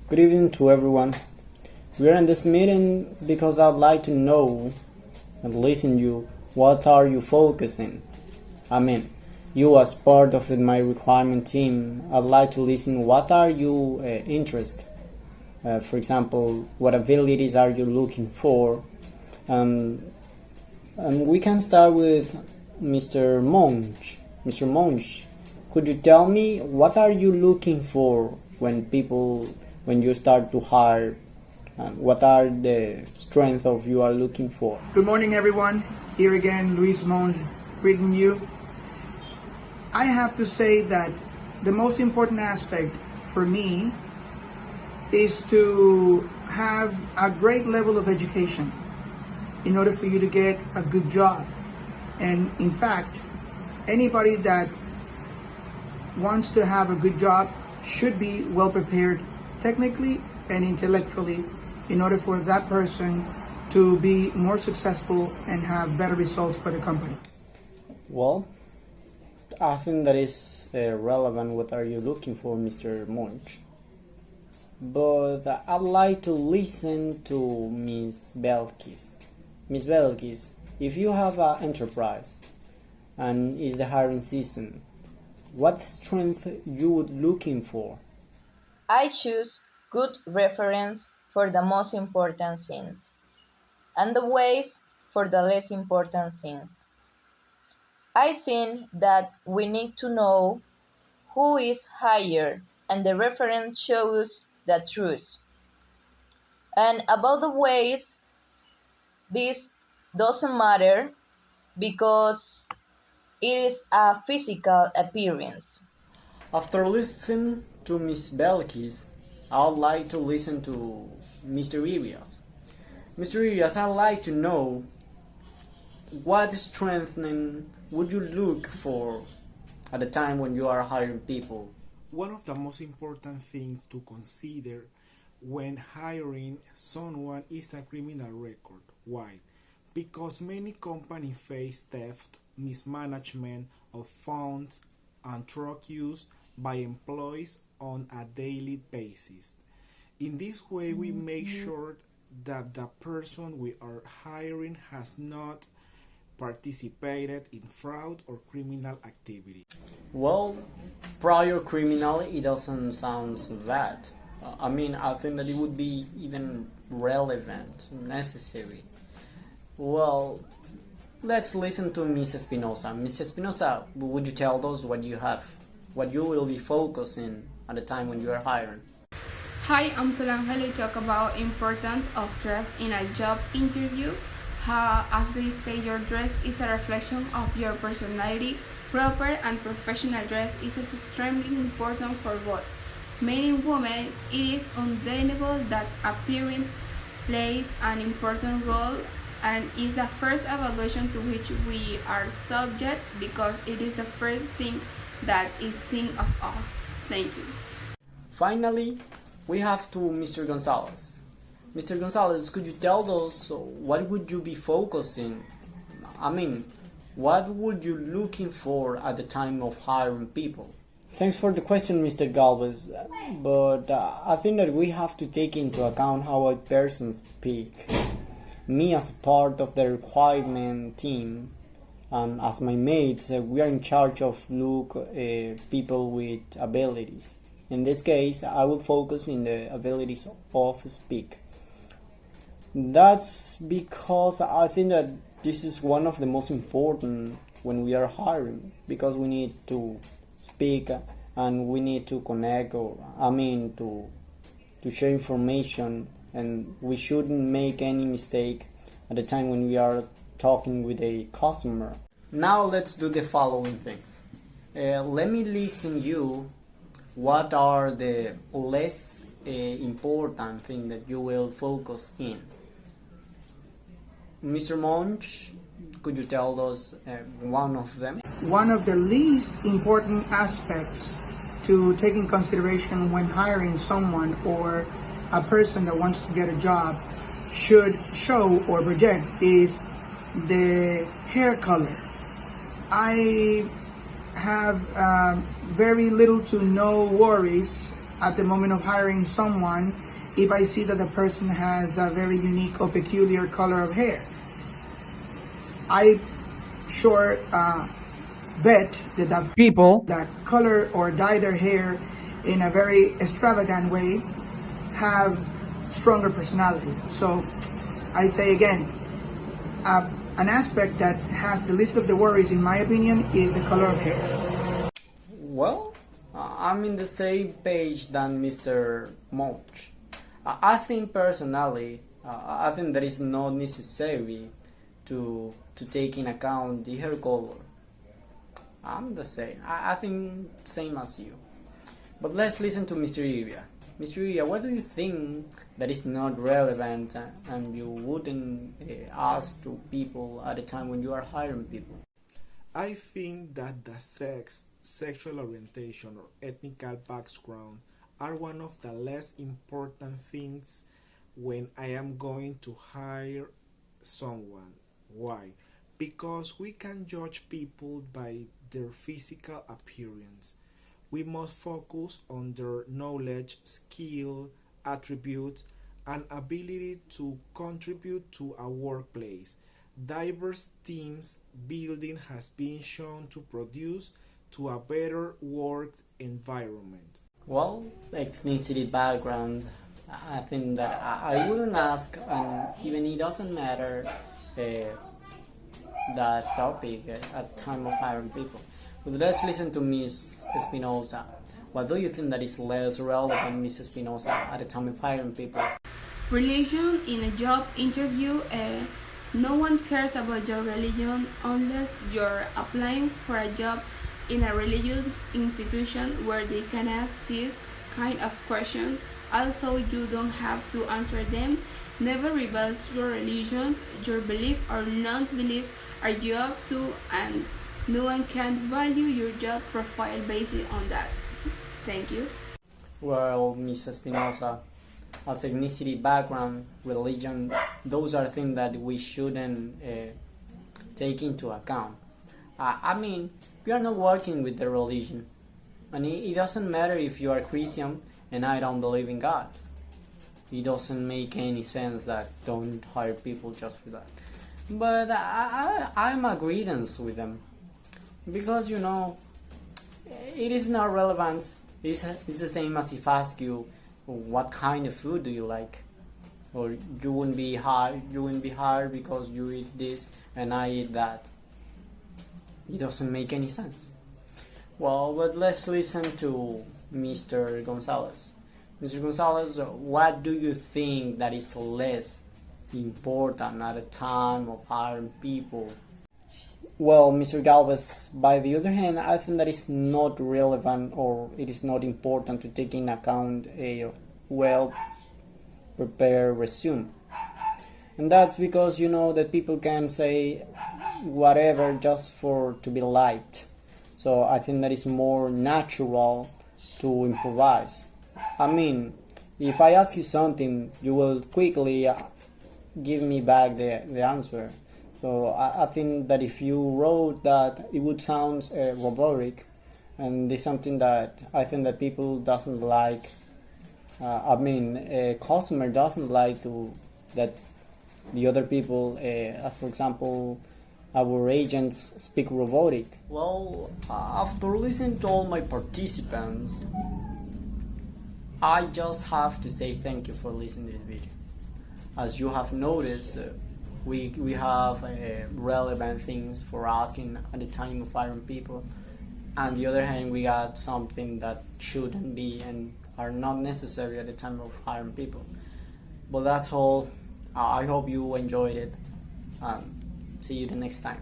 Good evening to everyone. We are in this meeting because I'd like to know and listen you. What are you focusing? I mean, you as part of my requirement team, I'd like to listen. What are you interested? For example, what abilities are you looking for? And we can start with Mr. Monch. Mr. Monch, could you tell me what are you looking for when you start to hire? What are the strengths of you are looking for? Good morning, everyone. Here again, Luis Monge, greeting you. I have to say that the most important aspect for me is to have a great level of education in order for you to get a good job. And in fact, anybody that wants to have a good job should be well prepared technically and intellectually in order for that person to be more successful and have better results for the company. Well, I think that is relevant. What are you looking for, Mr. Monch? But I'd like to listen to Miss Belkis. Miss Belkis, if you have an enterprise and it's the hiring season, what strength you would looking for? I choose good reference for the most important things and the ways for the less important things. I think that we need to know who is hired and the reference shows the truth. And about the ways, this doesn't matter because it is a physical appearance. After listening to Miss Belkis, I'd like to listen to Mr. Irias. Mr. Irias, I'd like to know what strengthening would you look for at the time when you are hiring people? One of the most important things to consider when hiring someone is a criminal record. Why? Because many companies face theft, mismanagement of funds, and drug use by employees on a daily basis. In this way, we make sure that the person we are hiring has not participated in fraud or criminal activity. Well, prior criminal, it doesn't sound bad. I think that it would be even relevant, necessary. Well, let's listen to Miss Espinosa. Miss Espinosa, would you tell us what you will be focusing at the time when you are hiring? Hi, I'm Solange. Talk about importance of dress in a job interview. How, as they say, your dress is a reflection of your personality. Proper and professional dress is extremely important for both men and women. It is undeniable that appearance plays an important role and is the first evaluation to which we are subject because it is the first thing that is seen of us. Thank you. Finally, we have to Mr. Gonzalez. Mr. Gonzalez, could you tell us what would you be focusing? What would you looking for at the time of hiring people? Thanks for the question, Mr. Galvez. But I think that we have to take into account how a person speak. Me as a part of the requirement team and as my mates, we are in charge of look people with abilities. In this case, I will focus in the abilities of speak. That's because I think that this is one of the most important when we are hiring because we need to speak and we need to connect to share information, and we shouldn't make any mistake at the time when we are talking with a customer. Now let's do the following things. Let me listen you what are the less important thing that you will focus in. Mr. Monch, could you tell us one of them? One of the least important aspects to take in consideration when hiring someone or a person that wants to get a job should show or project is the hair color. I have very little to no worries at the moment of hiring someone if I see that the person has a very unique or peculiar color of hair. I sure bet that people that color or dye their hair in a very extravagant way have stronger personality. So I say again, an aspect that has the least of the worries, in my opinion, is the color of hair. Well, I'm in the same page than Mr. Monch. I think personally, I think that it's not necessary to take in account the hair color. I'm the same. I think same as you. But let's listen to Mr. Iria. Mr. Iria, what do you think that is not relevant and you wouldn't ask to people at a time when you are hiring people? I think that the sex, sexual orientation, or ethnic background are one of the less important things when I am going to hire someone. Why? Because we can judge people by their physical appearance. We must focus on their knowledge, skill, attributes, and ability to contribute to a workplace. Diverse teams building has been shown to produce to a better work environment. Well, ethnicity background, I think that I wouldn't ask, and even it doesn't matter that topic at time of hiring people. But let's listen to Ms. Espinosa. What do you think that is less relevant, Ms. Espinosa, at the time of hiring people? Religion in a job interview. No one cares about your religion unless you're applying for a job in a religious institution where they can ask this kind of questions. Although you don't have to answer them, never reveals your religion, your belief or non-belief are you up to, and no one can value your job profile based on that. Thank you. Well, Ms. Espinosa, as ethnicity, background, religion, those are things that we shouldn't take into account. I mean, we are not working with the religion. And it doesn't matter if you are Christian and I don't believe in God. It doesn't make any sense that don't hire people just for that. But I'm agreeance with them. Because, it is not relevant. It's the same as if I ask you, what kind of food do you like? Or you wouldn't be hired because you eat this and I eat that. It doesn't make any sense. Well, but let's listen to Mr. Gonzalez. Mr. Gonzalez, what do you think that is less important at a time of hiring people? Well, Mr. Galvez, by the other hand, I think that is not relevant or it is not important to take in account a well-prepared resume. And that's because that people can say whatever just to be liked. So I think that is more natural to improvise. I mean, if I ask you something, you will quickly give me back the answer. So I think that if you wrote that, it would sound robotic, and it's something that I think that people doesn't like. A customer doesn't like that the other people, as for example, our agents speak robotic. Well, after listening to all my participants, I just have to say thank you for listening to this video. As you have noticed, we have relevant things for asking at the time of hiring people. On the other hand, we got something that shouldn't be and are not necessary at the time of hiring people. But that's all. I hope you enjoyed it. See you the next time.